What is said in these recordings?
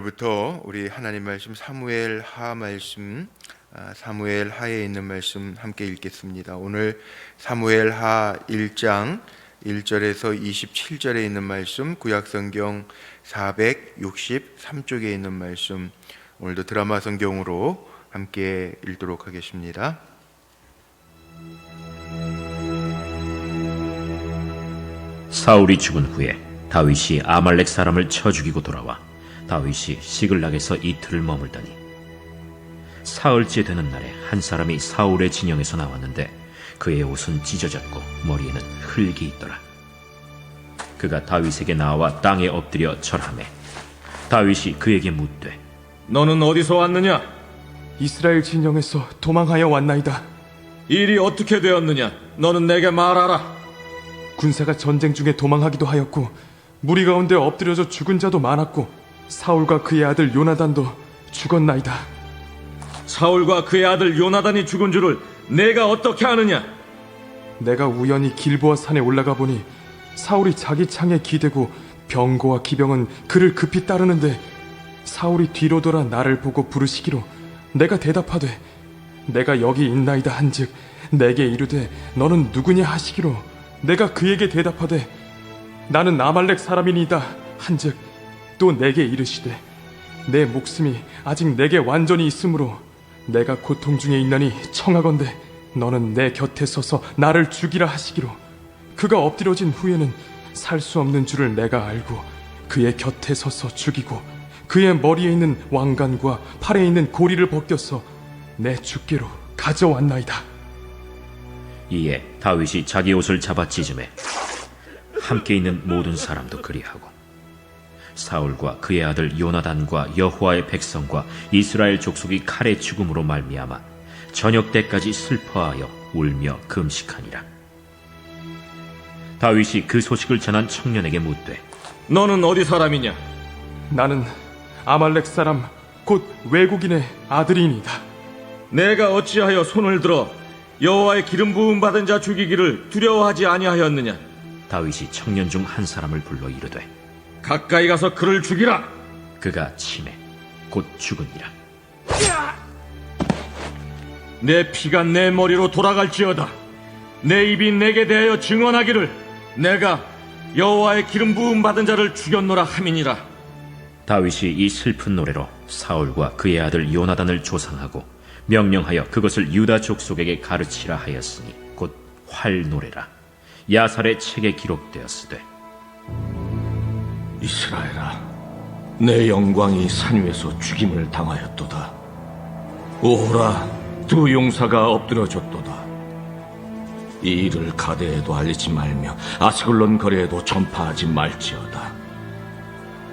부터 우리 하나님 말씀 사무엘 하 말씀 사무엘 하에 있는 말씀 함께 읽겠습니다. 오늘 사무엘 하 1장 1절에서 27절에 있는 말씀, 구약성경 463쪽에 있는 말씀, 오늘도 드라마 성경으로 함께 읽도록 하겠습니다. 사울이 죽은 후에 다윗이 아말렉 사람을 쳐 죽이고 돌아와 다윗이 시글락에서 이틀을 머물더니 사흘째 되는 날에 한 사람이 사울의 진영에서 나왔는데 그의 옷은 찢어졌고 머리에는 흙이 있더라. 그가 다윗에게 나와 땅에 엎드려 절하매 다윗이 그에게 묻되 너는 어디서 왔느냐? 이스라엘 진영에서 도망하여 왔나이다. 일이 어떻게 되었느냐? 너는 내게 말하라. 군사가 전쟁 중에 도망하기도 하였고 무리 가운데 엎드려져 죽은 자도 많았고 사울과 그의 아들 요나단도 죽었나이다. 사울과 그의 아들 요나단이 죽은 줄을 내가 어떻게 아느냐? 내가 우연히 길보아 산에 올라가 보니 사울이 자기 창에 기대고 병거와 기병은 그를 급히 따르는데 사울이 뒤로 돌아 나를 보고 부르시기로 내가 대답하되 내가 여기 있나이다 한즉 내게 이르되 너는 누구냐 하시기로 내가 그에게 대답하되 나는 아말렉 사람이니이다 한즉 또 내게 이르시되 내 목숨이 아직 내게 완전히 있으므로 내가 고통 중에 있나니 청하건대 너는 내 곁에 서서 나를 죽이라 하시기로 그가 엎드려진 후에는 살 수 없는 줄을 내가 알고 그의 곁에 서서 죽이고 그의 머리에 있는 왕관과 팔에 있는 고리를 벗겨서 내 주께로 가져왔나이다. 이에 다윗이 자기 옷을 잡아 찢음에 함께 있는 모든 사람도 그리하고 사울과 그의 아들 요나단과 여호와의 백성과 이스라엘 족속이 칼의 죽음으로 말미암아 저녁 때까지 슬퍼하여 울며 금식하니라. 다윗이 그 소식을 전한 청년에게 묻되 너는 어디 사람이냐? 나는 아말렉 사람 곧 외국인의 아들이니이다. 내가 어찌하여 손을 들어 여호와의 기름 부음 받은 자 죽이기를 두려워하지 아니하였느냐? 다윗이 청년 중 한 사람을 불러 이르되 가까이 가서 그를 죽이라. 그가 치매 곧 죽으니라. 내 피가 내 머리로 돌아갈지어다. 내 입이 내게 대하여 증언하기를 내가 여호와의 기름 부음 받은 자를 죽였노라 함이니라. 다윗이 이 슬픈 노래로 사울과 그의 아들 요나단을 조상하고 명령하여 그것을 유다 족속에게 가르치라 하였으니 곧 활노래라. 야살의 책에 기록되었으되 이스라엘아, 내 영광이 산 위에서 죽임을 당하였도다. 오호라, 두 용사가 엎드려졌도다. 이 일을 가데에도 알리지 말며 아스글론 거리에도 전파하지 말지어다.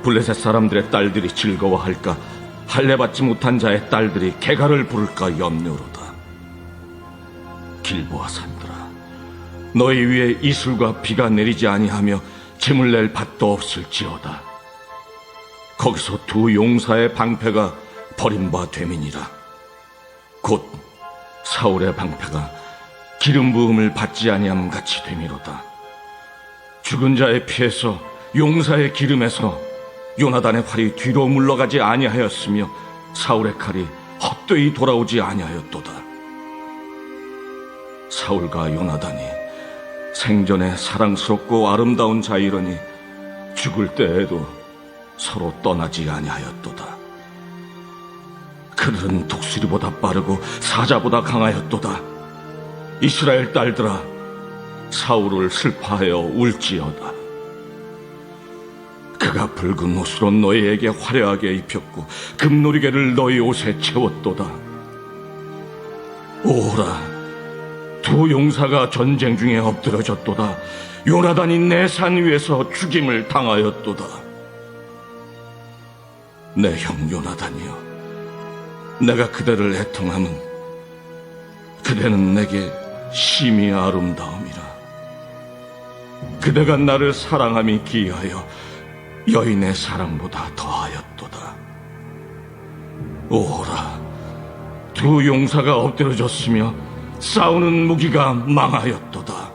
블레셋 사람들의 딸들이 즐거워할까? 할례받지 못한 자의 딸들이 개가를 부를까 염려로다. 길보아 산들아, 너희 위에 이슬과 비가 내리지 아니하며 짐을 낼 밭도 없을지어다. 거기서 두 용사의 방패가 버림바 됨이니라. 곧 사울의 방패가 기름 부음을 받지 아니함 같이 됨이로다. 죽은 자의 피에서 용사의 기름에서 요나단의 활이 뒤로 물러가지 아니하였으며 사울의 칼이 헛되이 돌아오지 아니하였도다. 사울과 요나단이 생전에 사랑스럽고 아름다운 자이러니 죽을 때에도 서로 떠나지 아니하였도다. 그들은 독수리보다 빠르고 사자보다 강하였도다. 이스라엘 딸들아, 사울을 슬퍼하여 울지어다. 그가 붉은 옷으로 너희에게 화려하게 입혔고 금노리개를 너희 옷에 채웠도다. 오라, 두 용사가 전쟁 중에 엎드려졌도다. 요나단이 내 산 위에서 죽임을 당하였도다. 내 형 요나단이여, 내가 그대를 애통함은 그대는 내게 심히 아름다움이라. 그대가 나를 사랑함이 기이하여 여인의 사랑보다 더하였도다. 오호라, 두 용사가 엎드려졌으며 싸우는 무기가 망하였도다.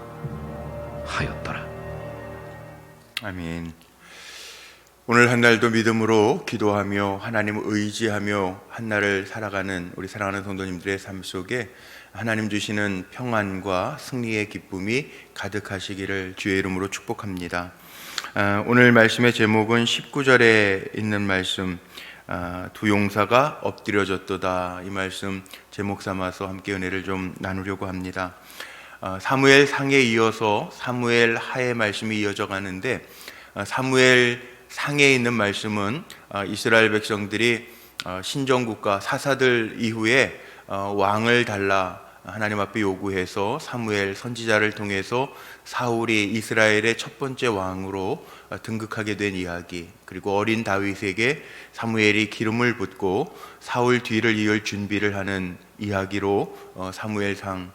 하였더라. 아멘. 오늘 한날도 믿음으로 기도하며 하나님을 의지하며 한날을 살아가는 우리 사랑하는 성도님들의 삶 속에 하나님 주시는 평안과 승리의 기쁨이 가득하시기를 주의 이름으로 축복합니다. 오늘 말씀의 제목은 19절에 있는 말씀, 두 용사가 엎드려졌도다, 이 말씀 제목 삼아서 함께 은혜를 좀 나누려고 합니다. 사무엘 상에 이어서 사무엘 하의 말씀이 이어져 가는데, 사무엘 상에 있는 말씀은 이스라엘 백성들이 신정국가 사사들 이후에 왕을 달라 하나님 앞에 요구해서 사무엘 선지자를 통해서 사울이 이스라엘의 첫 번째 왕으로 등극하게 된 이야기, 그리고 어린 다윗에게 사무엘이 기름을 붓고 사울 뒤를 이을 준비를 하는 이야기로 사무엘상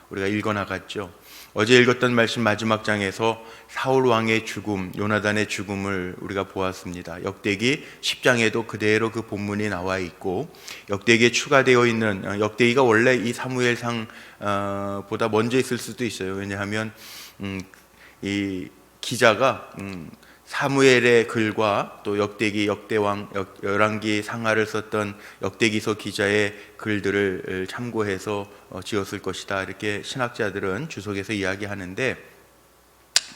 우리가 읽어나갔죠. 어제 읽었던 말씀 마지막 장에서 사울 왕의 죽음, 요나단의 죽음을 우리가 보았습니다. 역대기 10장에도 그대로 그 본문이 나와 있고, 역대기에 추가되어 있는, 역대기가 원래 이 사무엘상 보다 먼저 있을 수도 있어요. 왜냐하면 이 기자가 사무엘의 글과 또 역대기, 역대왕, 열왕기 상하를 썼던 역대기서 기자의 글들을 참고해서 지었을 것이다, 이렇게 신학자들은 주석에서 이야기하는데,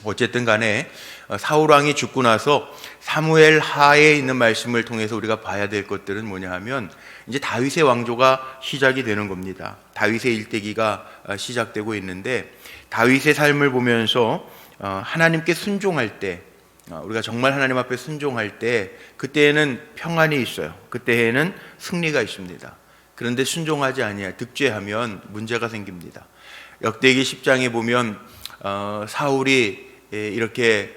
어쨌든 간에 사울왕이 죽고 나서 사무엘 하에 있는 말씀을 통해서 우리가 봐야 될 것들은 뭐냐 하면, 이제 다윗의 왕조가 시작이 되는 겁니다. 다윗의 일대기가 시작되고 있는데, 다윗의 삶을 보면서 하나님께 순종할 때, 우리가 정말 하나님 앞에 순종할 때 그때에는 평안이 있어요. 그때에는 승리가 있습니다. 그런데 순종하지 아니하여 득죄하면 문제가 생깁니다. 역대기 10장에 보면 사울이 이렇게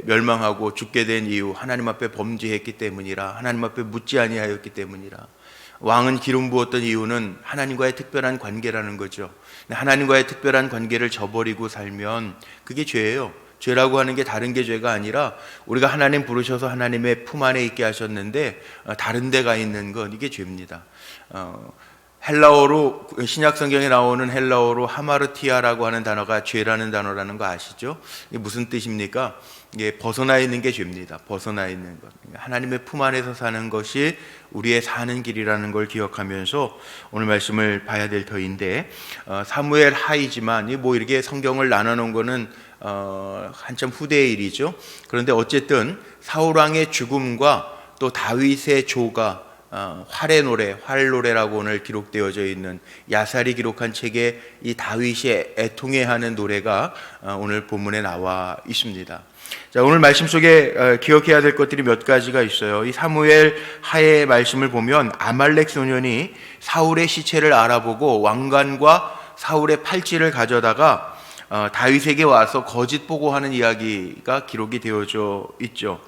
멸망하고 죽게 된 이유, 하나님 앞에 범죄했기 때문이라, 하나님 앞에 묻지 아니하였기 때문이라. 왕은 기름 부었던 이유는 하나님과의 특별한 관계라는 거죠. 하나님과의 특별한 관계를 저버리고 살면 그게 죄예요. 죄라고 하는 게 다른 게 죄가 아니라, 우리가 하나님 부르셔서 하나님의 품 안에 있게 하셨는데 다른 데가 있는 건, 이게 죄입니다. 헬라어로, 신약 성경에 나오는 헬라어로 하마르티아라고 하는 단어가 죄라는 단어라는 거 아시죠? 이게 무슨 뜻입니까? 이게 벗어나 있는 게 죄입니다. 벗어나 있는 것, 하나님의 품 안에서 사는 것이 우리의 사는 길이라는 걸 기억하면서 오늘 말씀을 봐야 될 터인데, 사무엘 하이지만 뭐 이렇게 성경을 나눠놓은 거는 한참 후대의 일이죠. 그런데 어쨌든 사울왕의 죽음과 또 다윗의 조가, 활의 노래, 활노래라고 오늘 기록되어져 있는, 야살이 기록한 책에 이 다윗이 애통해하는 노래가 오늘 본문에 나와 있습니다. 자, 오늘 말씀 속에 기억해야 될 것들이 몇 가지가 있어요. 이 사무엘 하의 말씀을 보면 아말렉 소년이 사울의 시체를 알아보고 왕관과 사울의 팔찌를 가져다가 다윗에게 와서 거짓 보고하는 이야기가 기록이 되어져 있죠.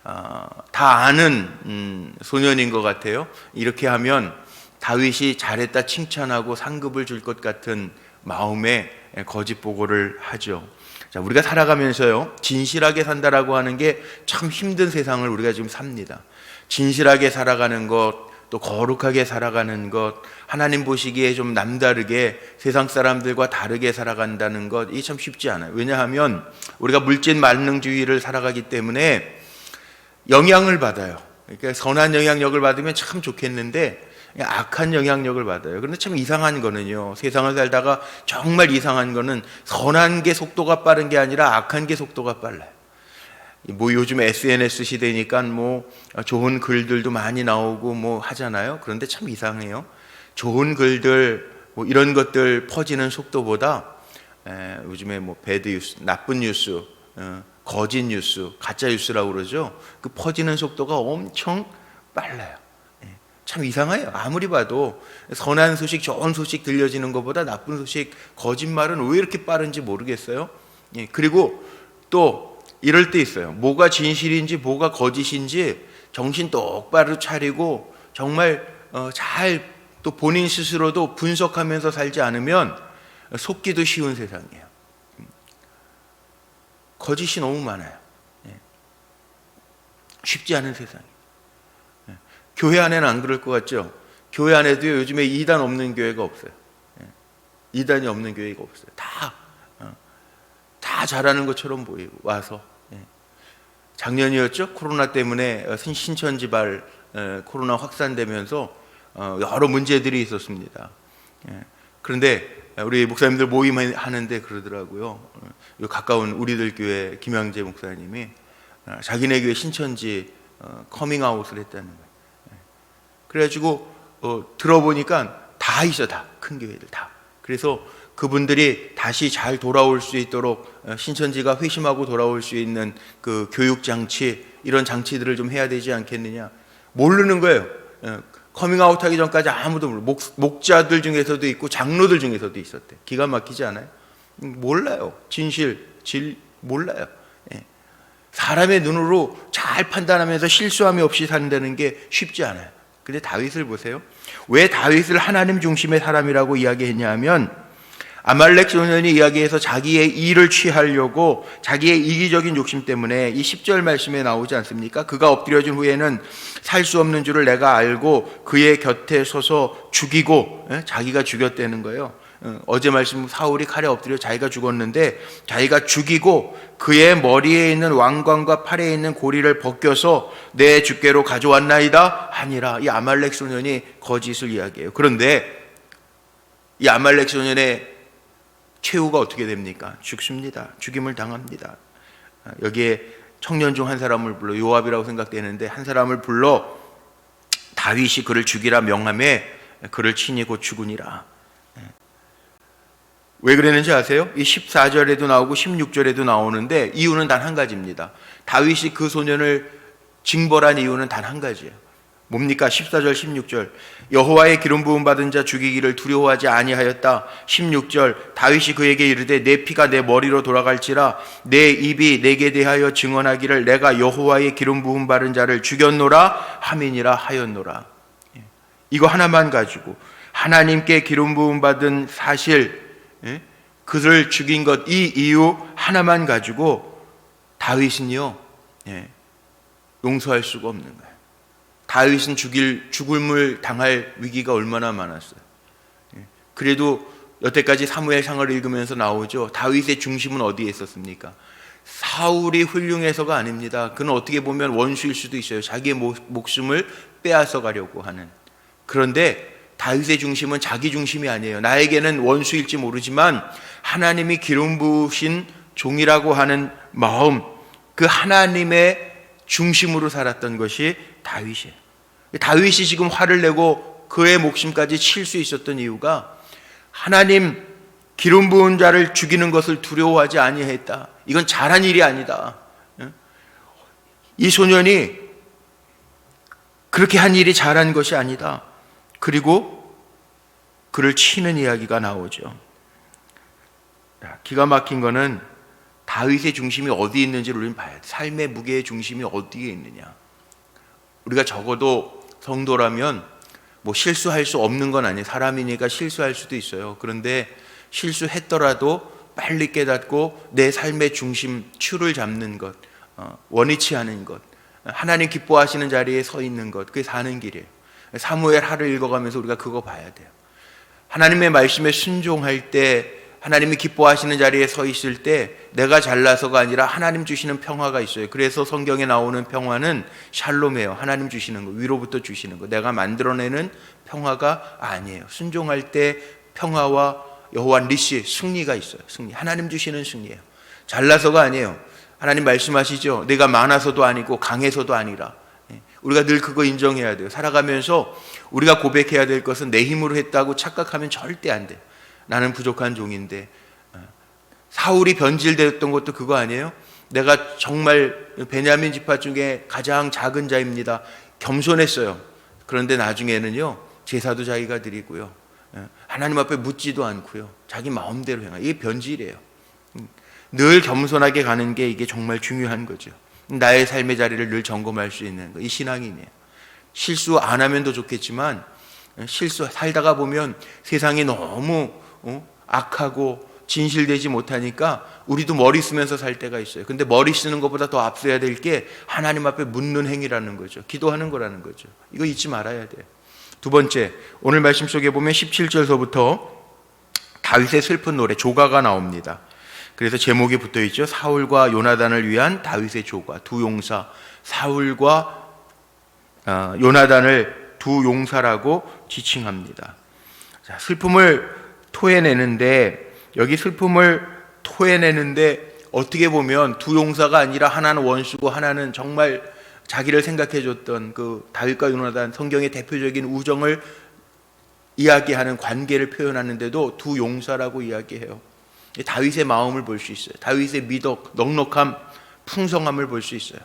다 아는 소년인 것 같아요. 이렇게 하면 다윗이 잘했다 칭찬하고 상급을 줄 것 같은 마음에 거짓 보고를 하죠. 자, 우리가 살아가면서요, 진실하게 산다라고 하는 게 참 힘든 세상을 우리가 지금 삽니다. 진실하게 살아가는 것, 또 거룩하게 살아가는 것, 하나님 보시기에 좀 남다르게 세상 사람들과 다르게 살아간다는 것, 이게 참 쉽지 않아요. 왜냐하면 우리가 물질 만능주의를 살아가기 때문에 영향을 받아요. 그러니까 선한 영향력을 받으면 참 좋겠는데 악한 영향력을 받아요. 그런데 참 이상한 거는요, 세상을 살다가 정말 이상한 거는 선한 게 속도가 빠른 게 아니라 악한 게 속도가 빨라요. 뭐 요즘 SNS 시대니까 뭐 좋은 글들도 많이 나오고 뭐 하잖아요. 그런데 참 이상해요. 좋은 글들, 뭐 이런 것들 퍼지는 속도보다 요즘에 뭐 배드 뉴스, 나쁜 뉴스, 거짓 뉴스, 가짜 뉴스라고 그러죠. 그 퍼지는 속도가 엄청 빨라요. 참 이상해요. 아무리 봐도 선한 소식, 좋은 소식 들려지는 것보다 나쁜 소식, 거짓말은 왜 이렇게 빠른지 모르겠어요. 그리고 또 이럴 때 있어요. 뭐가 진실인지 뭐가 거짓인지 정신 똑바로 차리고 정말 잘 또 본인 스스로도 분석하면서 살지 않으면 속기도 쉬운 세상이에요. 거짓이 너무 많아요. 쉽지 않은 세상이에요. 교회 안에는 안 그럴 것 같죠? 교회 안에도 요즘에 이단 없는 교회가 없어요. 이단이 없는 교회가 없어요. 다 잘하는 것처럼 보이고 와서 작년이었죠. 코로나 때문에 신천지발 코로나 확산되면서 여러 문제들이 있었습니다. 그런데 우리 목사님들 모임하는데 그러더라고요. 가까운 우리들 교회 김양재 목사님이 자기네 교회 신천지 커밍아웃을 했다는 거예요. 그래가지고 들어보니까 다 있어, 다 큰 교회들 다. 그래서 그분들이 다시 잘 돌아올 수 있도록 신천지가 회심하고 돌아올 수 있는 그 교육 장치, 이런 장치들을 좀 해야 되지 않겠느냐. 모르는 거예요. 커밍아웃 하기 전까지 아무도 몰라. 목자들 중에서도 있고 장로들 중에서도 있었대. 기가 막히지 않아요? 몰라요. 몰라요. 사람의 눈으로 잘 판단하면서 실수함이 없이 산다는 게 쉽지 않아요. 근데 다윗을 보세요. 왜 다윗을 하나님 중심의 사람이라고 이야기했냐 하면, 아말렉 소년이 이야기해서 자기의 이를 취하려고 자기의 이기적인 욕심 때문에 이 10절 말씀에 나오지 않습니까? 그가 엎드려진 후에는 살 수 없는 줄을 내가 알고 그의 곁에 서서 죽이고, 자기가 죽였다는 거예요. 어제 말씀 사울이 칼에 엎드려 자기가 죽었는데 자기가 죽이고 그의 머리에 있는 왕관과 팔에 있는 고리를 벗겨서 내 주께로 가져왔나이다 하니라. 이 아말렉 소년이 거짓을 이야기해요. 그런데 이 아말렉 소년의 최후가 어떻게 됩니까? 죽습니다. 죽임을 당합니다. 여기에 청년 중 한 사람을 불러, 요압이라고 생각되는데 한 사람을 불러 다윗이 그를 죽이라 명함에 그를 친히 곧 죽으니라. 왜 그랬는지 아세요? 이 14절에도 나오고 16절에도 나오는데 이유는 단 한 가지입니다. 다윗이 그 소년을 징벌한 이유는 단 한 가지예요. 뭡니까? 14절 16절 여호와의 기름 부음 받은 자 죽이기를 두려워하지 아니하였다. 16절 다윗이 그에게 이르되 내 피가 내 머리로 돌아갈지라 내 입이 내게 대하여 증언하기를 내가 여호와의 기름 부음 받은 자를 죽였노라 함이니라 하였노라. 이거 하나만 가지고 하나님께 기름 부음 받은 사실, 그를 죽인 것, 이 이유 하나만 가지고 다윗은요 용서할 수가 없는 거예요. 다윗은 죽음을 당할 위기가 얼마나 많았어요. 그래도 여태까지 사무엘상을 읽으면서 나오죠. 다윗의 중심은 어디에 있었습니까? 사울이 훌륭해서가 아닙니다. 그는 어떻게 보면 원수일 수도 있어요. 자기의 목숨을 빼앗아 가려고 하는. 그런데 다윗의 중심은 자기 중심이 아니에요. 나에게는 원수일지 모르지만 하나님이 기름 부으신 종이라고 하는 마음, 그 하나님의 중심으로 살았던 것이 다윗이에요. 다윗이 지금 화를 내고 그의 목숨까지 칠 수 있었던 이유가 하나님 기름 부은 자를 죽이는 것을 두려워하지 아니했다. 이건 잘한 일이 아니다. 이 소년이 그렇게 한 일이 잘한 것이 아니다. 그리고 그를 치는 이야기가 나오죠. 기가 막힌 거는 다윗의 중심이 어디에 있는지를 우리는 봐야 돼. 삶의 무게의 중심이 어디에 있느냐. 우리가 적어도 성도라면 뭐 실수할 수 없는 건 아니에요. 사람이니까 실수할 수도 있어요. 그런데 실수했더라도 빨리 깨닫고 내 삶의 중심, 추를 잡는 것, 원위치 하는 것, 하나님 기뻐하시는 자리에 서 있는 것, 그게 사는 길이에요. 사무엘 하를 읽어가면서 우리가 그거 봐야 돼요. 하나님의 말씀에 순종할 때, 하나님이 기뻐하시는 자리에 서 있을 때 내가 잘나서가 아니라 하나님 주시는 평화가 있어요. 그래서 성경에 나오는 평화는 샬롬이에요. 하나님 주시는 거, 위로부터 주시는 거. 내가 만들어내는 평화가 아니에요. 순종할 때 평화와 여호와 니시, 승리가 있어요. 승리, 하나님 주시는 승리예요. 잘나서가 아니에요. 하나님 말씀하시죠. 내가 많아서도 아니고 강해서도 아니라. 우리가 늘 그거 인정해야 돼요. 살아가면서 우리가 고백해야 될 것은 내 힘으로 했다고 착각하면 절대 안 돼요. 나는 부족한 종인데. 사울이 변질되었던 것도 그거 아니에요? 내가 정말 베냐민 지파 중에 가장 작은 자입니다. 겸손했어요. 그런데 나중에는요 제사도 자기가 드리고요, 하나님 앞에 묻지도 않고요, 자기 마음대로 행하. 이게 변질이에요. 늘 겸손하게 가는 게 이게 정말 중요한 거죠. 나의 삶의 자리를 늘 점검할 수 있는 거, 이 신앙이네요. 실수 안 하면 더 좋겠지만 실수 살다가 보면 세상이 너무 악하고 진실되지 못하니까 우리도 머리 쓰면서 살 때가 있어요. 근데 머리 쓰는 것보다 더 앞서야 될 게 하나님 앞에 묻는 행위라는 거죠. 기도하는 거라는 거죠. 이거 잊지 말아야 돼요. 두 번째, 오늘 말씀 속에 보면 17절서부터 다윗의 슬픈 노래, 조가가 나옵니다. 그래서 제목이 붙어 있죠. 사울과 요나단을 위한 다윗의 조과. 두 용사, 사울과 요나단을 두 용사라고 지칭합니다. 자, 슬픔을 토해내는데, 여기 슬픔을 토해내는데 어떻게 보면 두 용사가 아니라 하나는 원수고 하나는 정말 자기를 생각해줬던 그 다윗과 요나단, 성경의 대표적인 우정을 이야기하는 관계를 표현하는데도 두 용사라고 이야기해요. 다윗의 마음을 볼 수 있어요. 다윗의 미덕, 넉넉함, 풍성함을 볼 수 있어요.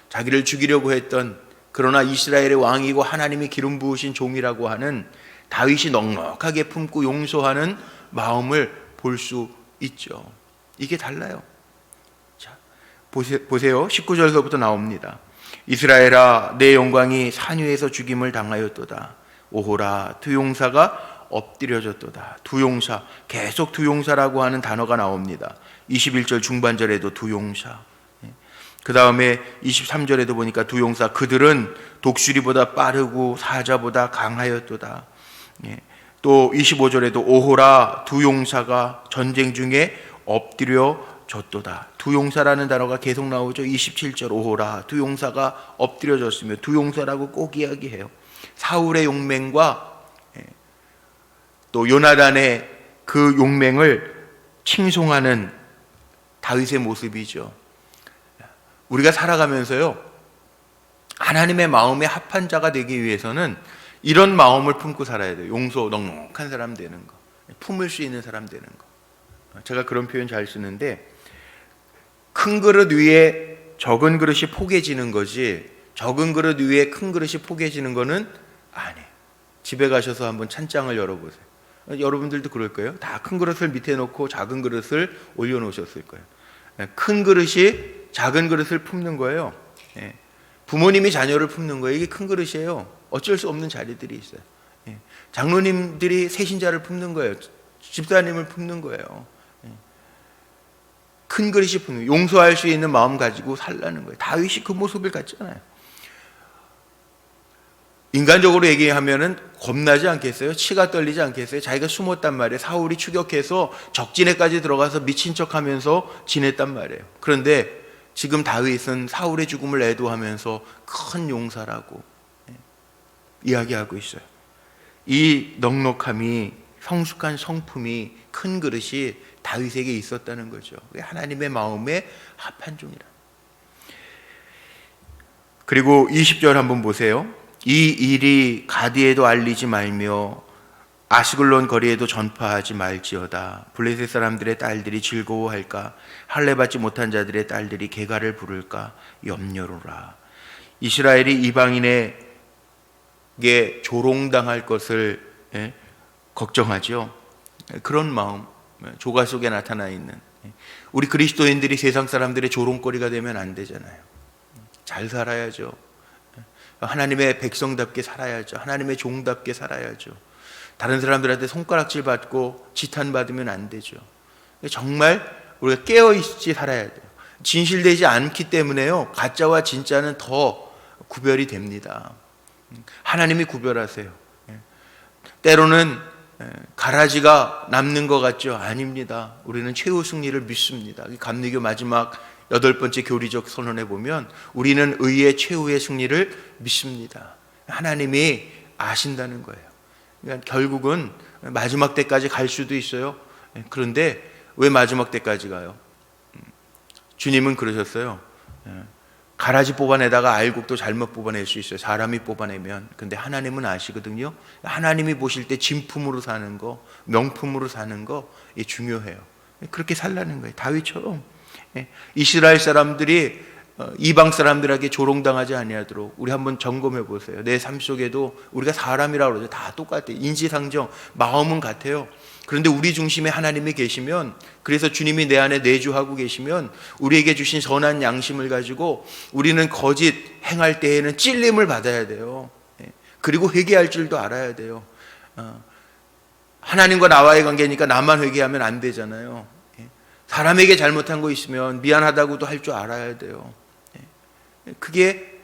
자기를 죽이려고 했던, 그러나 이스라엘의 왕이고 하나님이 기름 부으신 종이라고 하는 다윗이 넉넉하게 품고 용서하는 마음을 볼 수 있죠. 이게 달라요. 자, 보세요. 19절서부터 나옵니다. 이스라엘아, 내 영광이 산 위에서 죽임을 당하였도다. 오호라, 두 용사가 엎드려졌도다. 두 용사, 계속 두 용사라고 하는 단어가 나옵니다. 21절 중반절에도 두 용사, 그 다음에 23절에도 보니까 두 용사, 그들은 독수리보다 빠르고 사자보다 강하였도다. 또 25절에도 오호라, 두 용사가 전쟁 중에 엎드려졌도다. 두 용사라는 단어가 계속 나오죠. 27절 오호라, 두 용사가 엎드려졌으며, 두 용사라고 꼭 이야기해요. 사울의 용맹과 또 요나단의 그 용맹을 칭송하는 다윗의 모습이죠. 우리가 살아가면서요, 하나님의 마음에 합한 자가 되기 위해서는 이런 마음을 품고 살아야 돼요. 용서, 넉넉한 사람 되는 거, 품을 수 있는 사람 되는 거. 제가 그런 표현 잘 쓰는데, 큰 그릇 위에 적은 그릇이 포개지는 거지, 적은 그릇 위에 큰 그릇이 포개지는 거는 아니에요. 집에 가셔서 한번 찬장을 열어보세요. 여러분들도 그럴 거예요. 다 큰 그릇을 밑에 놓고 작은 그릇을 올려놓으셨을 거예요. 큰 그릇이 작은 그릇을 품는 거예요. 부모님이 자녀를 품는 거예요. 이게 큰 그릇이에요. 어쩔 수 없는 자리들이 있어요. 장로님들이 세신자를 품는 거예요. 집사님을 품는 거예요. 큰 그릇이 품는 거예요. 용서할 수 있는 마음 가지고 살라는 거예요. 다윗이 그 모습을 갖잖아요. 인간적으로 얘기하면은 겁나지 않겠어요? 치가 떨리지 않겠어요? 자기가 숨었단 말이에요. 사울이 추격해서 적진에까지 들어가서 미친 척하면서 지냈단 말이에요. 그런데 지금 다윗은 사울의 죽음을 애도하면서 큰 용사라고 이야기하고 있어요. 이 넉넉함이, 성숙한 성품이, 큰 그릇이 다윗에게 있었다는 거죠. 하나님의 마음에 합한 종이라. 그리고 20절 한번 보세요. 이 일이 가디에도 알리지 말며 아스글론 거리에도 전파하지 말지어다. 블레셋 사람들의 딸들이 즐거워할까? 할례받지 못한 자들의 딸들이 개가를 부를까? 염려로라. 이스라엘이 이방인에게 조롱당할 것을 걱정하죠. 그런 마음, 조가 속에 나타나 있는, 우리 그리스도인들이 세상 사람들의 조롱거리가 되면 안 되잖아요. 잘 살아야죠. 하나님의 백성답게 살아야죠. 하나님의 종답게 살아야죠. 다른 사람들한테 손가락질 받고 지탄받으면 안 되죠. 정말 우리가 깨어있지 살아야 돼요. 진실되지 않기 때문에요, 가짜와 진짜는 더 구별이 됩니다. 하나님이 구별하세요. 때로는 가라지가 남는 것 같죠? 아닙니다. 우리는 최후 승리를 믿습니다. 감리교 마지막 8번째 교리적 선언에 보면 우리는 의의 최후의 승리를 믿습니다. 하나님이 아신다는 거예요. 그러니까 결국은 마지막 때까지 갈 수도 있어요. 그런데 왜 마지막 때까지 가요? 주님은 그러셨어요. 가라지 뽑아내다가 알곡도 잘못 뽑아낼 수 있어요. 사람이 뽑아내면. 근데 하나님은 아시거든요. 하나님이 보실 때 진품으로 사는 거, 명품으로 사는 거, 이게 중요해요. 그렇게 살라는 거예요. 다윗처럼 이스라엘 사람들이 이방 사람들에게 조롱당하지 아니하도록 우리 한번 점검해 보세요. 내 삶 속에도 우리가 사람이라고 그러죠. 다 똑같아요. 인지상정, 마음은 같아요. 그런데 우리 중심에 하나님이 계시면, 그래서 주님이 내 안에 내주하고 계시면 우리에게 주신 선한 양심을 가지고 우리는 거짓 행할 때에는 찔림을 받아야 돼요. 그리고 회개할 줄도 알아야 돼요. 하나님과 나와의 관계니까 나만 회개하면 안 되잖아요. 사람에게 잘못한 거 있으면 미안하다고도 할 줄 알아야 돼요. 그게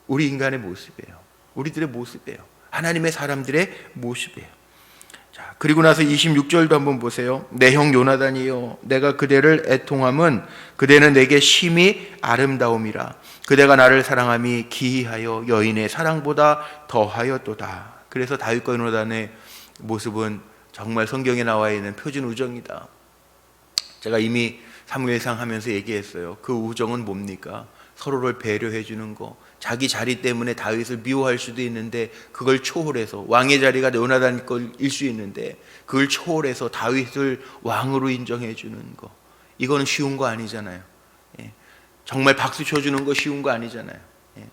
우리 인간의 모습이에요. 우리들의 모습이에요. 하나님의 사람들의 모습이에요. 자, 그리고 나서 26절도 한번 보세요. 내 형 요나단이요 내가 그대를 애통함은 그대는 내게 심히 아름다움이라. 그대가 나를 사랑함이 기이하여 여인의 사랑보다 더하였도다. 그래서 다윗과 요나단의 모습은 정말 성경에 나와 있는 표준 우정이다. 제가 이미 사무엘상 하면서 얘기했어요. 그 우정은 뭡니까? 서로를 배려해 주는 거. 자기 자리 때문에 다윗을 미워할 수도 있는데 그걸 초월해서, 왕의 자리가 요나단 거일 수 있는데 그걸 초월해서 다윗을 왕으로 인정해 주는 거. 이거는 쉬운 거 아니잖아요. 예. 정말 박수 쳐주는 거 쉬운 거 아니잖아요. 예.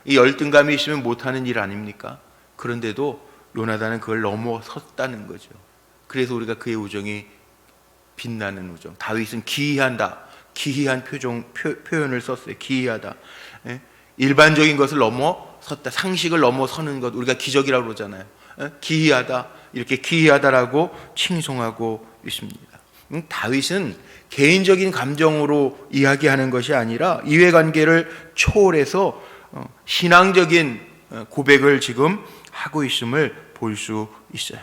이 열등감이 있으면 못하는 일 아닙니까? 그런데도 요나단은 그걸 넘어섰다는 거죠. 그래서 우리가 그의 우정이 빛나는 우정. 다윗은 기이한다. 기이한 표현을 썼어요. 기이하다. 예? 일반적인 것을 넘어섰다. 상식을 넘어서는 것. 우리가 기적이라고 그러잖아요. 예? 기이하다. 이렇게 기이하다라고 칭송하고 있습니다. 다윗은 개인적인 감정으로 이야기하는 것이 아니라 이해관계를 초월해서 신앙적인 고백을 지금 하고 있음을 볼 수 있어요.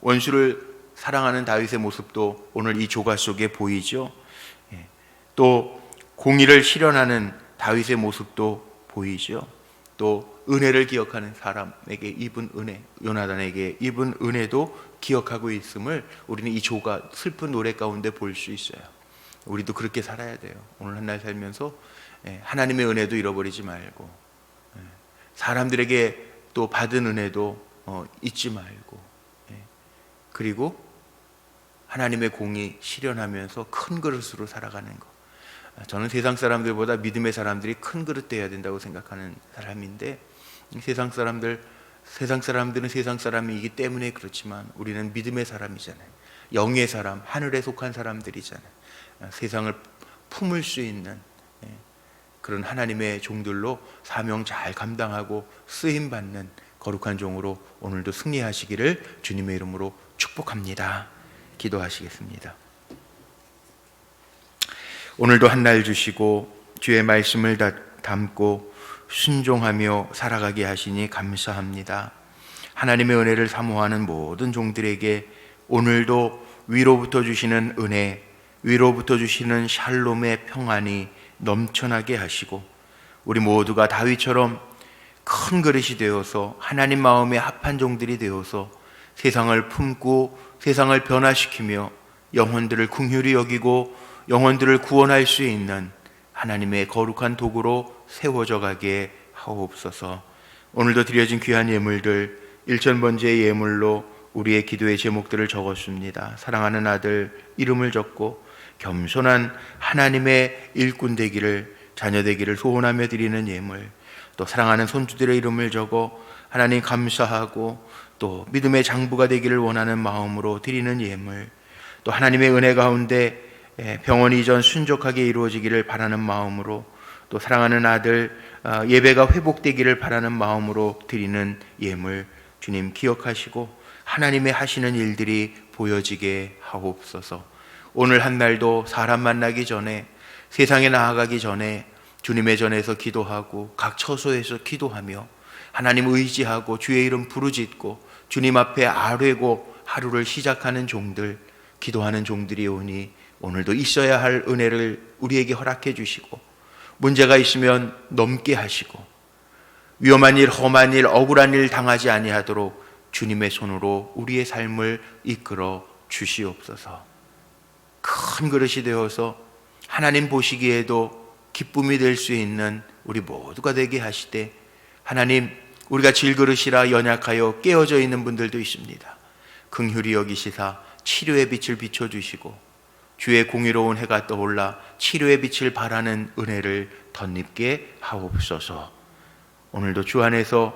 원수를 사랑하는 다윗의 모습도 오늘 이 조가 속에 보이죠. 또 공의를 실현하는 다윗의 모습도 보이죠. 또 은혜를 기억하는 사람에게 입은 은혜, 요나단에게 입은 은혜도 기억하고 있음을 우리는 이 조가 슬픈 노래 가운데 볼 수 있어요. 우리도 그렇게 살아야 돼요. 오늘 한 날 살면서 하나님의 은혜도 잃어버리지 말고, 사람들에게 또 받은 은혜도 잊지 말고, 그리고 하나님의 공의 실현하면서 큰 그릇으로 살아가는 것. 저는 세상 사람들보다 믿음의 사람들이 큰 그릇 돼야 된다고 생각하는 사람인데, 세상 사람들은 세상 사람이기 때문에 그렇지만 우리는 믿음의 사람이잖아요. 영의 사람, 하늘에 속한 사람들이잖아요. 세상을 품을 수 있는 그런 하나님의 종들로 사명 잘 감당하고 쓰임받는 거룩한 종으로 오늘도 승리하시기를 주님의 이름으로 축복합니다. 기도하시겠습니다. 오늘도 한 날 주시고 주의 말씀을 담고 순종하며 살아가게 하시니 감사합니다. 하나님의 은혜를 사모하는 모든 종들에게 오늘도 위로부터 주시는 은혜, 위로부터 주시는 샬롬의 평안이 넘쳐나게 하시고 우리 모두가 다윗처럼 큰 그릇이 되어서 하나님 마음에 합한 종들이 되어서 세상을 품고 세상을 변화시키며 영혼들을 긍휼히 여기고 영혼들을 구원할 수 있는 하나님의 거룩한 도구로 세워져 가게 하옵소서. 오늘도 드려진 귀한 예물들, 일천번제의 예물로 우리의 기도의 제목들을 적었습니다. 사랑하는 아들 이름을 적고 겸손한 하나님의 일꾼 되기를, 자녀 되기를 소원하며 드리는 예물, 또 사랑하는 손주들의 이름을 적어 하나님 감사하고 또 믿음의 장부가 되기를 원하는 마음으로 드리는 예물, 또 하나님의 은혜 가운데 병원 이전 순적하게 이루어지기를 바라는 마음으로, 또 사랑하는 아들 예배가 회복되기를 바라는 마음으로 드리는 예물, 주님 기억하시고 하나님의 하시는 일들이 보여지게 하옵소서. 오늘 한 날도 사람 만나기 전에, 세상에 나아가기 전에 주님의 전에서 기도하고 각 처소에서 기도하며 하나님 의지하고 주의 이름 부르짖고 주님 앞에 아뢰고 하루를 시작하는 종들, 기도하는 종들이 오니 오늘도 있어야 할 은혜를 우리에게 허락해 주시고 문제가 있으면 넘게 하시고 위험한 일, 험한 일, 억울한 일 당하지 아니하도록 주님의 손으로 우리의 삶을 이끌어 주시옵소서. 큰 그릇이 되어서 하나님 보시기에도 기쁨이 될 수 있는 우리 모두가 되게 하시되, 하나님 우리가 질그릇이라 연약하여 깨어져 있는 분들도 있습니다. 긍휼히 여기시사 치료의 빛을 비춰주시고 주의 공의로운 해가 떠올라 치료의 빛을 발하는 은혜를 덧입게 하옵소서. 오늘도 주 안에서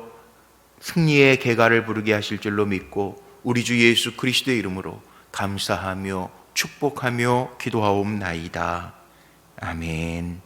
승리의 개가를 부르게 하실 줄로 믿고 우리 주 예수 그리스도의 이름으로 감사하며 축복하며 기도하옵나이다. 아멘.